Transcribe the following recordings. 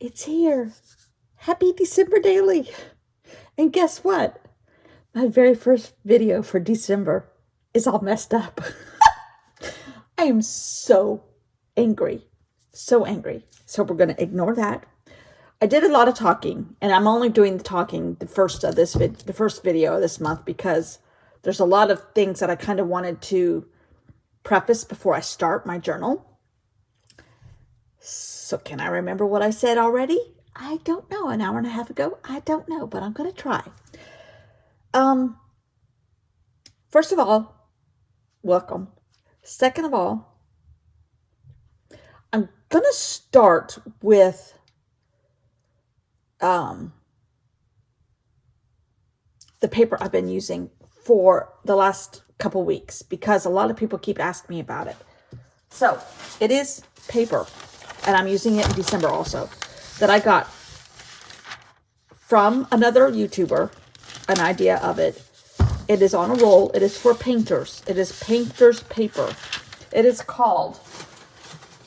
It's here. Happy December Daily. And guess what? My very first video for December is all messed up. I am so angry. So angry. So we're going to ignore that. I did a lot of talking, and I'm only doing the talking the first video of this month because there's a lot of things that I kind of wanted to preface before I start my journal. So can I remember what I said already? I don't know. An hour and a half ago? I don't know, but I'm going to try. First of all, welcome. Second of all, I'm going to start with the paper I've been using for the last couple weeks because a lot of people keep asking me about it. So it is paper, and I'm using it in December also, that I got from another YouTuber, an idea of it. It is on a roll. It is for painters. It is painter's paper. It is called,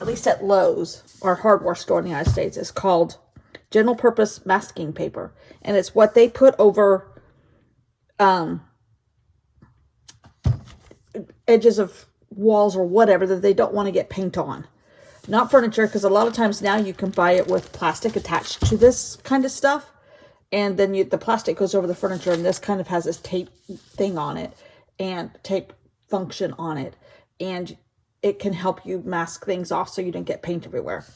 at least at Lowe's, our hardware store in the United States, is called general purpose masking paper. And it's what they put over edges of walls or whatever that they don't want to get paint on. Not furniture, because a lot of times now you can buy it with plastic attached to this kind of stuff. And then the plastic goes over the furniture, and this kind of has this tape thing on it and tape function on it. And it can help you mask things off so you don't get paint everywhere.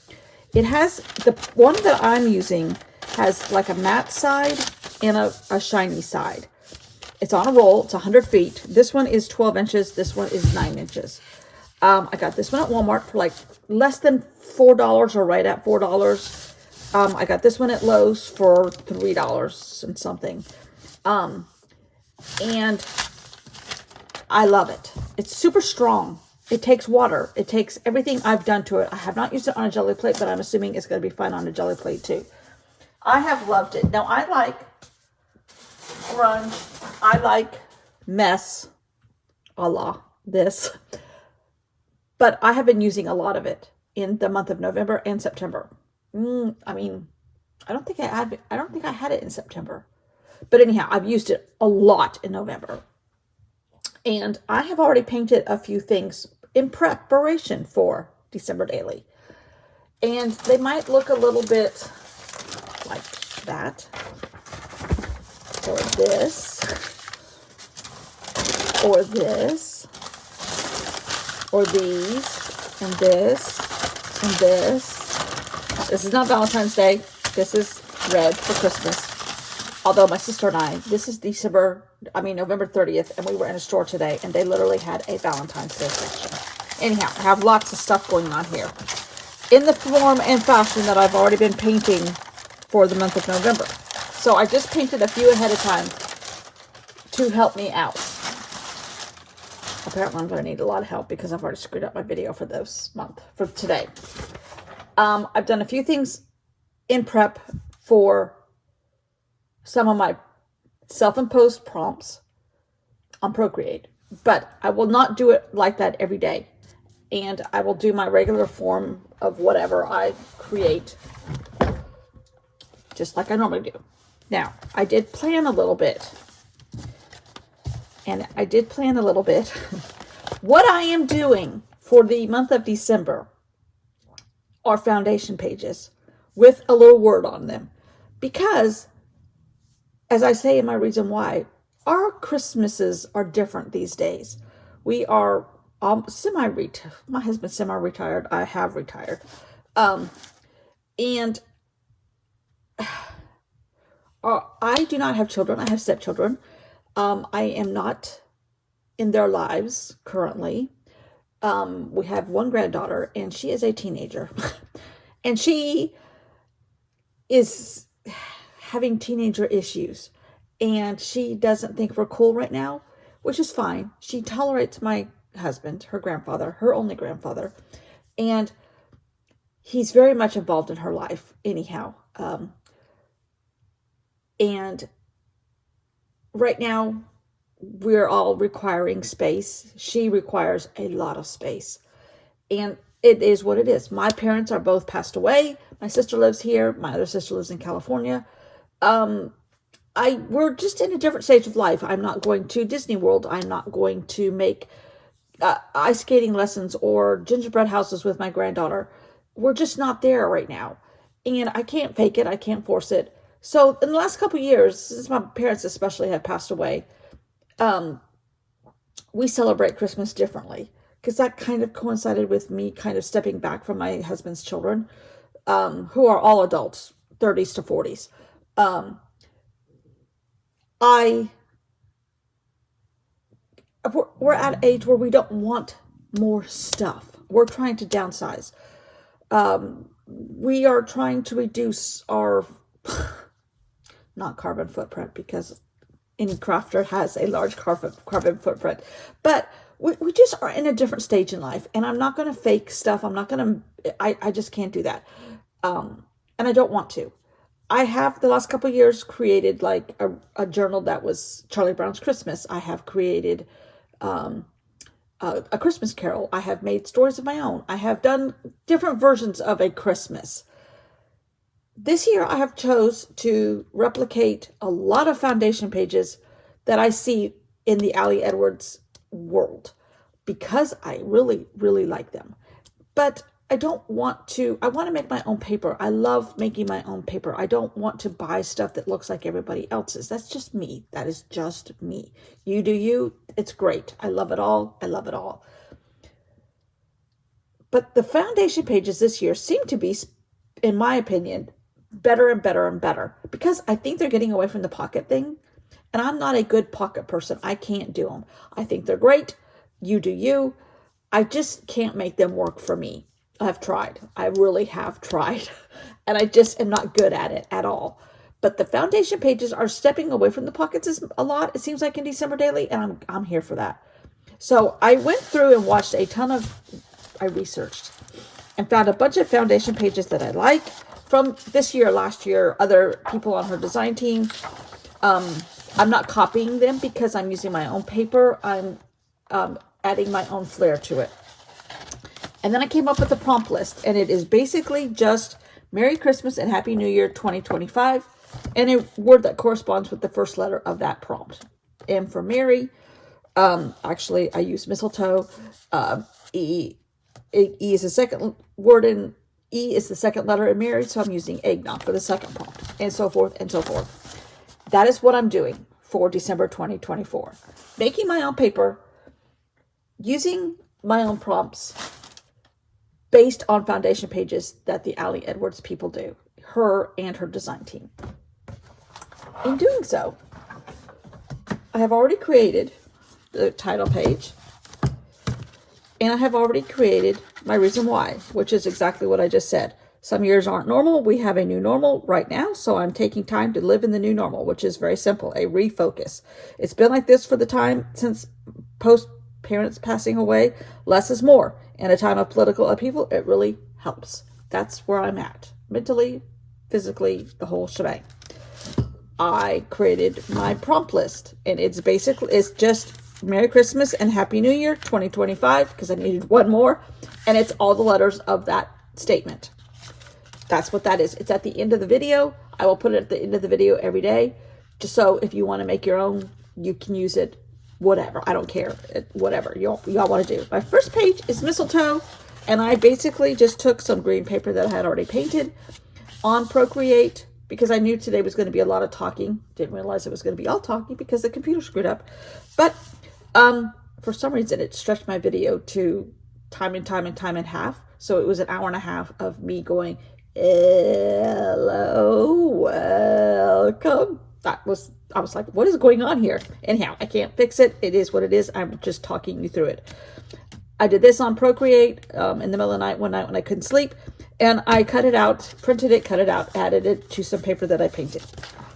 It has, the one that I'm using has like a matte side and a shiny side. It's on a roll. It's 100 feet. This one is 12 inches. This one is 9 inches. I got this one at Walmart for like less than $4 or right at $4. I got this one at Lowe's for $3 and something. And I love it. It's super strong. It takes water. It takes everything I've done to it. I have not used it on a jelly plate, but I'm assuming it's going to be fine on a jelly plate too. I have loved it. Now, I like grunge. I like mess, a la this. But I have been using a lot of it in the month of November and September. I mean, I don't think I had it in September. But anyhow, I've used it a lot in November. And I have already painted a few things in preparation for December Daily. And they might look a little bit like that. Or this. Or this. Or these. And this. And this. This is not Valentine's Day. This is red for Christmas. Although my sister and I, this is November 30th, and we were in a store today, and they literally had a Valentine's Day section. Anyhow, I have lots of stuff going on here. In the form and fashion that I've already been painting for the month of November. So I just painted a few ahead of time to help me out. Apparently I'm going to need a lot of help because I've already screwed up my video for this month, for today. I've done a few things in prep for some of my self-imposed prompts on Procreate, but I will not do it like that every day. And I will do my regular form of whatever I create, just like I normally do. Now, I did plan a little bit. What I am doing for the month of December are foundation pages with a little word on them. Because, as I say in my reason why, our Christmases are different these days. We are semi-retired. My husband's semi-retired. I have retired. And I do not have children. I have stepchildren. I am not in their lives currently. We have one granddaughter, and she is a teenager. And she is having teenager issues. And she doesn't think we're cool right now, which is fine. She tolerates my husband, her grandfather, her only grandfather. And he's very much involved in her life anyhow. And right now, we're all requiring space. She requires a lot of space. And it is what it is. My parents are both passed away. My sister lives here. My other sister lives in California. We're just in a different stage of life. I'm not going to Disney World. I'm not going to make ice skating lessons or gingerbread houses with my granddaughter. We're just not there right now. And I can't fake it. I can't force it. So in the last couple of years, since my parents especially have passed away, we celebrate Christmas differently, because that kind of coincided with me kind of stepping back from my husband's children, who are all adults, 30s to 40s. We're at an age where we don't want more stuff. We're trying to downsize. We are trying to reduce our, not carbon footprint, because any crafter has a large carbon footprint, but we just are in a different stage in life, and I'm not going to fake stuff. I'm not going to, I just can't do that. And I don't want to. I have the last couple of years created like a journal that was Charlie Brown's Christmas. I have created a Christmas carol. I have made stories of my own. I have done different versions of a Christmas. This year I have chose to replicate a lot of foundation pages that I see in the Ali Edwards world, because I really, really like them. But I don't want to, I want to make my own paper. I love making my own paper. I don't want to buy stuff that looks like everybody else's. That's just me. That is just me. You do you. It's great. I love it all. I love it all. But the foundation pages this year seem to be, in my opinion, better and better and better, because I think they're getting away from the pocket thing. And I'm not a good pocket person. I can't do them. I think they're great. You do you. I just can't make them work for me. I've tried. I really have tried. And I just am not good at it at all. But the foundation pages are stepping away from the pockets a lot, it seems like, in December Daily. And I'm here for that. So I went through and watched I researched and found a bunch of foundation pages that I like from this year, last year, other people on her design team. I'm not copying them because I'm using my own paper. I'm adding my own flair to it. And then I came up with a prompt list, and it is basically just Merry Christmas and Happy New Year 2025, and a word that corresponds with the first letter of that prompt. M for Mary. Actually, I use mistletoe. E is the second word in E is the second letter in Mary, so I'm using eggnog for the second prompt, and so forth and so forth. That is what I'm doing for December 2024. Making my own paper, using my own prompts, based on foundation pages that the Ali Edwards people do, her and her design team. In doing so, I have already created the title page, and I have already created my reason why, which is exactly what I just said. Some years aren't normal. We have a new normal right now, so I'm taking time to live in the new normal, which is very simple, a refocus. It's been like this for the time since post-parents passing away. Less is more. In a time of political upheaval, it really helps. That's where I'm at. Mentally, physically, the whole shebang. I created my prompt list, and it's just Merry Christmas and Happy New Year 2025, because I needed one more, and it's all the letters of that statement. That's what that is. It's at the end of the video. I will put it at the end of the video every day, just so if you want to make your own, you can use it. Whatever, I don't care. Whatever y'all want to do. My first page is mistletoe, and I basically just took some green paper that I had already painted on Procreate, because I knew today was going to be a lot of talking. Didn't realize it was going to be all talking because the computer screwed up. But for some reason, it stretched my video to time and half. So it was an hour and a half of me going, hello, welcome. I was like, what is going on here? Anyhow, I can't fix it. It is what it is. I'm just talking you through it. I did this on Procreate in the middle of the night, one night when I couldn't sleep. And I cut it out, printed it, cut it out, added it to some paper that I painted.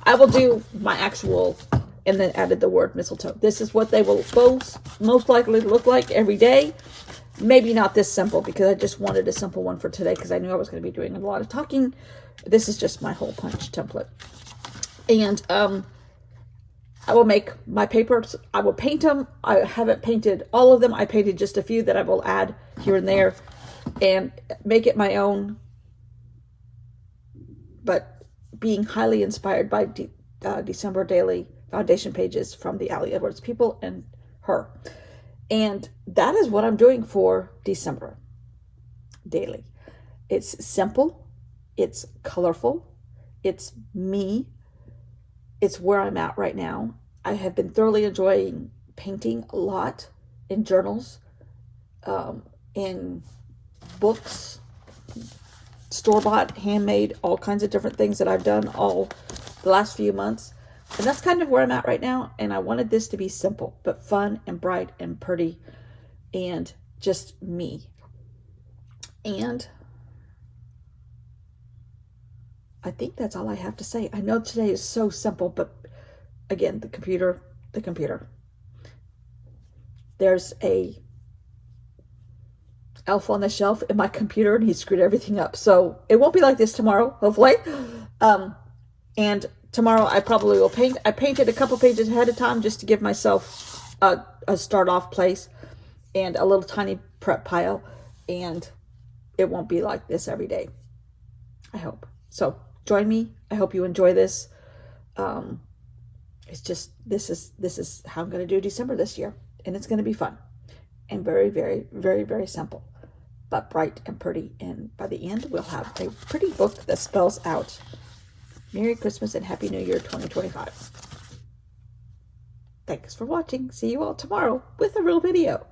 I will do my actual, and then added the word mistletoe. This is what they will both most likely look like every day. Maybe not this simple, because I just wanted a simple one for today, because I knew I was going to be doing a lot of talking. This is just my hole punch template. And I will make my papers. I will paint them. I haven't painted all of them. I painted just a few that I will add here and there, and make it my own but being highly inspired by December daily foundation pages from the Ali Edwards people and her. And that is what I'm doing for December daily. It's simple, it's colorful, it's me, it's where I'm at right now. I have been thoroughly enjoying painting a lot in journals, in books, store-bought, handmade, all kinds of different things that I've done all the last few months. And that's kind of where I'm at right now. And I wanted this to be simple, but fun and bright and pretty and just me. And I think that's all I have to say. I know today is so simple, but again, the computer. There's a elf on the shelf in my computer and he screwed everything up. So it won't be like this tomorrow, hopefully. And tomorrow I probably will paint. I painted a couple pages ahead of time just to give myself a start off place and a little tiny prep pile. And it won't be like this every day, I hope. So join me. I hope you enjoy this. It's just, this is how I'm going to do December this year. And it's going to be fun and very, very, very, very simple, but bright and pretty. And by the end, we'll have a pretty book that spells out Merry Christmas and Happy New Year 2025. Thanks for watching. See you all tomorrow with a real video.